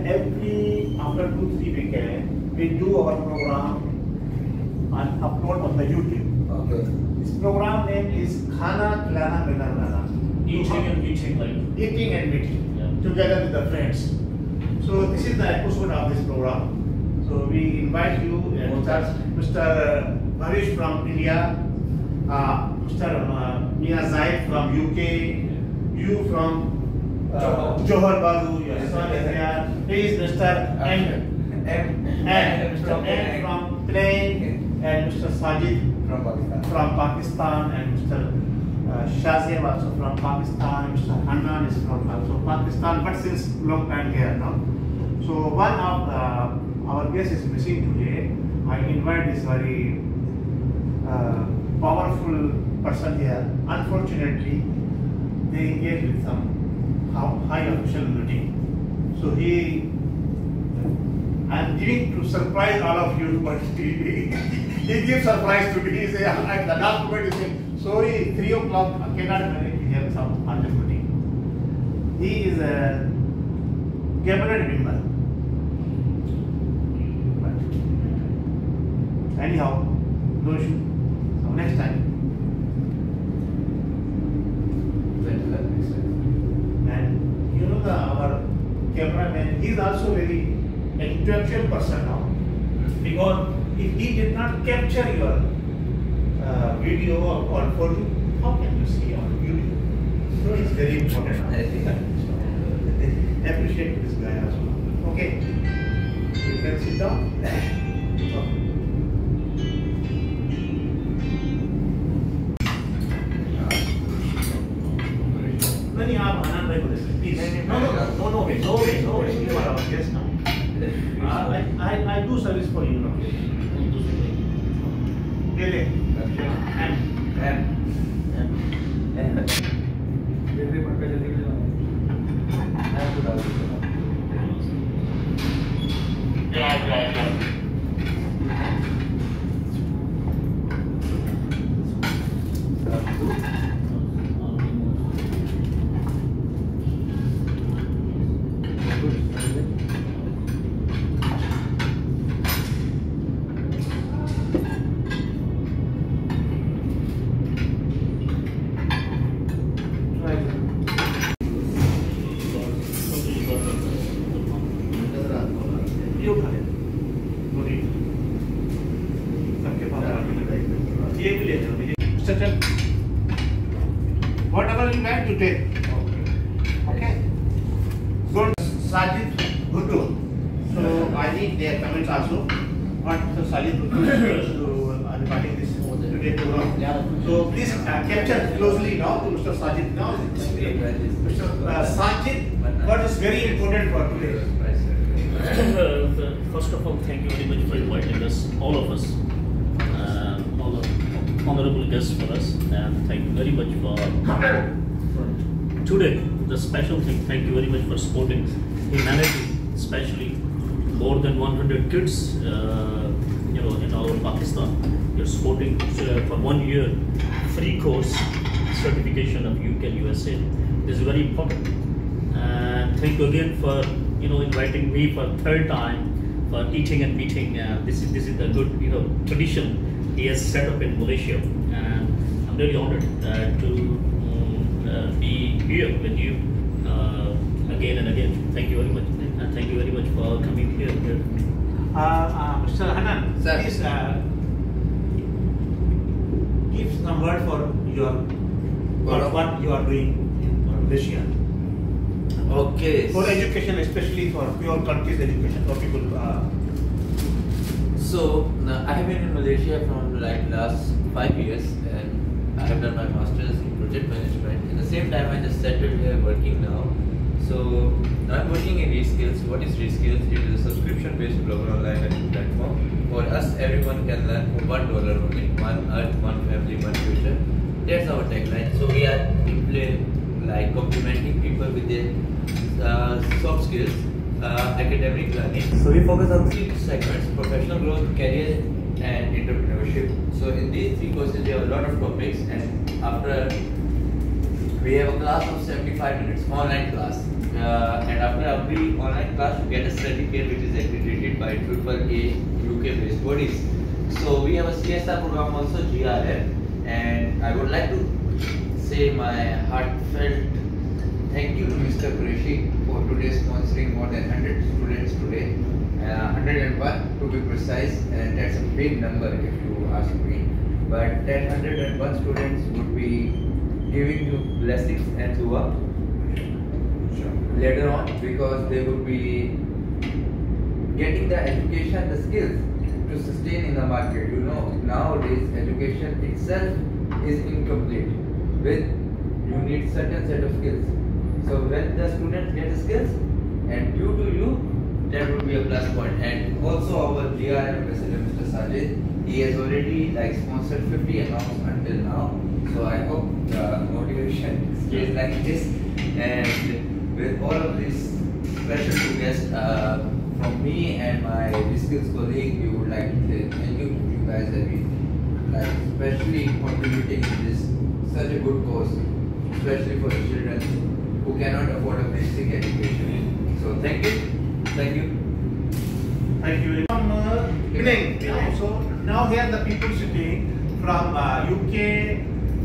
every after 2-3 weekends we do our program and upload on the YouTube. Okay. This program name is Khana, Khlana, Melaana. Eating and meeting, like Eating and meeting, yeah. together with the friends. So this is the episode of this program. So we invite you, Mr. Bhavish from India, Mr. Mia Zaid from UK, you from Johor Bahru, your son is here. He is Mr. M from Plain, and Mr. Sajid from Pakistan, and Mr. Shazim also from Pakistan, Mr. Hanan is from also Pakistan, but since long time here now. So one of our guests is missing today. I invite this very powerful person here. Unfortunately, they engage with some high official meeting. So I'm giving to surprise all of you, but he gives surprise to me. He says, at the last moment, he says, sorry, 3 o'clock, I cannot manage to have some urgent meeting. He is a cabinet member. But anyhow, no issue. So next time. And you know our cameraman, he is also very intellectual person now. Because if he did not capture your video or photo, how can you see on YouTube? So it's very important. Appreciate this guy also. Okay, you can sit down. Please. No way. You are our guest now. I do service for you now. Really? Whatever you like to take. Okay. So Sajid Bhutto. So I need their comments also. What Sajid Bhutto regarding this today program. So please capture closely now to Mr. Sajid now. Mr. Sajid, what is very important for today? First of all, thank you very much for inviting us, all of us, all the honorable guests for us, and thank you very much for today. The special thing, thank you very much for supporting humanity, especially more than 100 kids, in our Pakistan. You're supporting for 1 year free course certification of UK and USA. This is very important. And thank you again for inviting me for third time for eating and meeting. This is the good tradition he has set up in Malaysia, and I'm really honored to be here with you again and again. Thank you very much, and thank you very much for coming here. Mr. Hanan, please give some word for what you are doing in Malaysia. Okay. For education, especially for your country's education, for people. So I have been in Malaysia from last 5 years, and I have done my masters in project management. At the same time, I just settled here working now. So I'm working in Reskills. What is Reskills? It is a subscription-based global online learning platform. For us, everyone can learn for $1 only. One earth, one family, one future. That's our tagline. So we are complementing people with their soft skills, academic learning. So we focus on 3 segments: professional growth, career, and entrepreneurship. So in these 3 courses, we have a lot of topics, and after we have a class of 75 minutes, online class, and after every online class you get a certificate which is accredited by AAA UK-based bodies. So we have a CSR program also, GRM, and I would like to say my heartfelt thank you to Mr. Qureshi for today sponsoring more than 100 students today, 101 to be precise, and that's a big number if you ask me. But that 101 students would be giving you blessings and dua later on, because they would be getting the education, the skills to sustain in the market. You know, nowadays education itself is incomplete. You need certain set of skills. So when the students get the skills and due to you, that would be a plus point. And also our GRM ambassador, Mr. Sajid, he has already sponsored 50 accounts until now. So I hope the motivation stays like this. And with all of this special two guests from me and my skills colleague, we would like to thank you guys that we especially contributing in this such a good cause, especially for the children who cannot afford a basic education. So thank you. Thank you. Thank you. From Penang. So now here the people sitting from UK,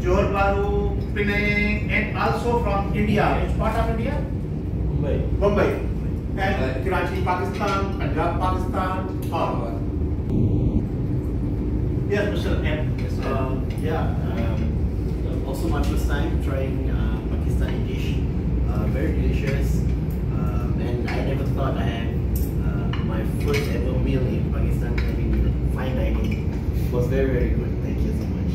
Johor Bahru, Penang, and also from India. Which part of India? Mumbai. And Karachi, Pakistan, Punjab, Pakistan, all. Yes, Mr. M. Also my first time trying Pakistani dish, very delicious, and I never thought I had my first ever meal in Pakistan having fine dining. It was very, very good. Thank you so much.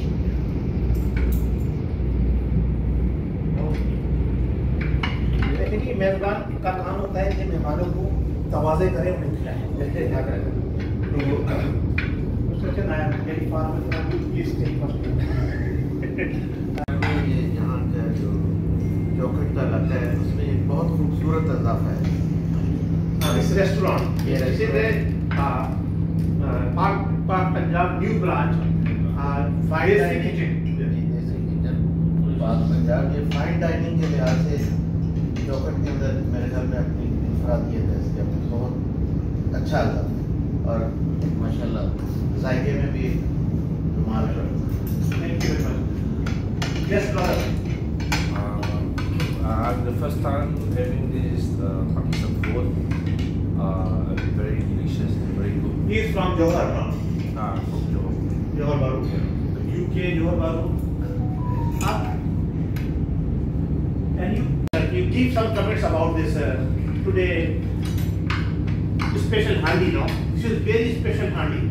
देखिए मेजबान का काम होता है कि मेहमानों को तवाज़े करें, उन्हें खिलाएं। तो मेरी फार्म में प्लीज टेक फर्स्ट। यहाँ का जो चौखट का लगता है उसमें बहुत खूबसूरत इजाफा है। इस रेस्टोरेंट पाक पंजाब न्यू ब्रांच देसी किचन। पाक पंजाब ये फाइन डाइनिंग के लिहाज से चौखट के अंदर मेरे घर में अपनी इंफरादियत है, इसके अपने बहुत अच्छा था और माशाल्लाह जायके में भी कमाल है। Thank you very much. Yes, brother. The first time having this Pakistan food, very delicious and very good. He is from Johor, no? From Johor. Johor Bahru. UK, Johor Bahru. Can you give some comments about this today special handi, no? This is very special handi.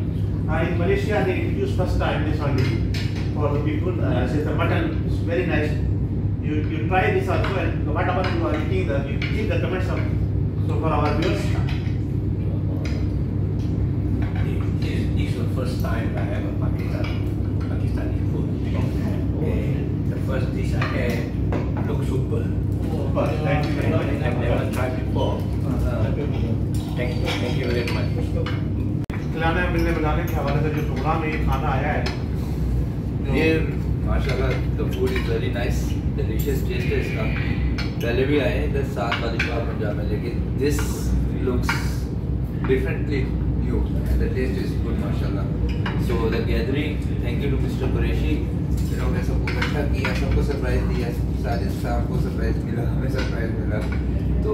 In Malaysia they introduced first time this handi for the people. Since the mutton is very nice. You try this also, and whatever you are eating, you give the comments of, so for our viewers. This is the first time I have a Pakistani food. And the first dish I had looks super. Thank you very much. I've never tried before. Thank you very much. खिलाना मिलने बनाने के हवाले से जो programme में ये खाना आया है, ये माशाल्लाह the food is very nice, delicious, taste है इसका। पहले भी आए हैं इधर साथ वाली शॉप पंजाब में, लेकिन this looks differently new and the taste is good माशाल्लाह। So the gathering, thank you to Mr. Qureshi, जिन्होंने सबको इकट्ठा किया, सबको सरप्राइज दिया, साजिद साहब को सरप्राइज मिला, हमें सरप्राइज मिला। तो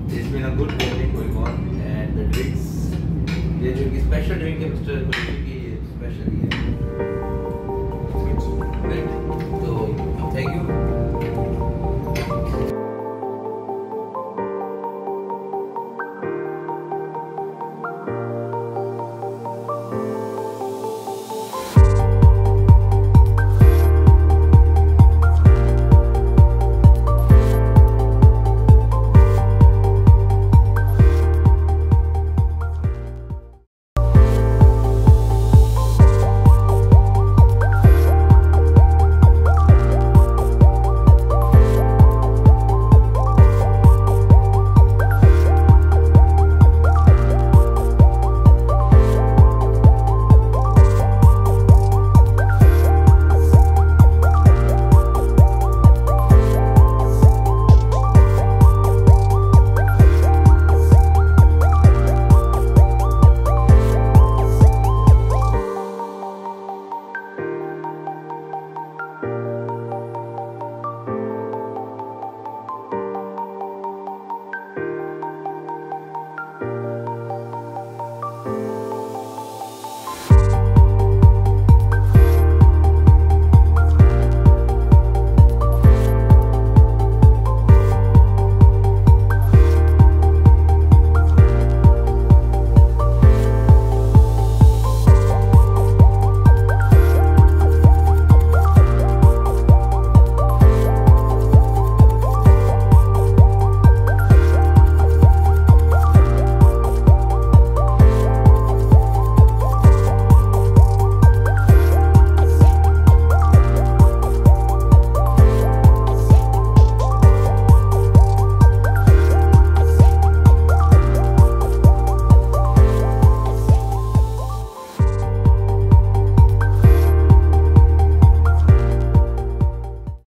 it's been a good gathering going on, and the drinks, ये जो कि स्पेशल ड्रिंक है मिस्टर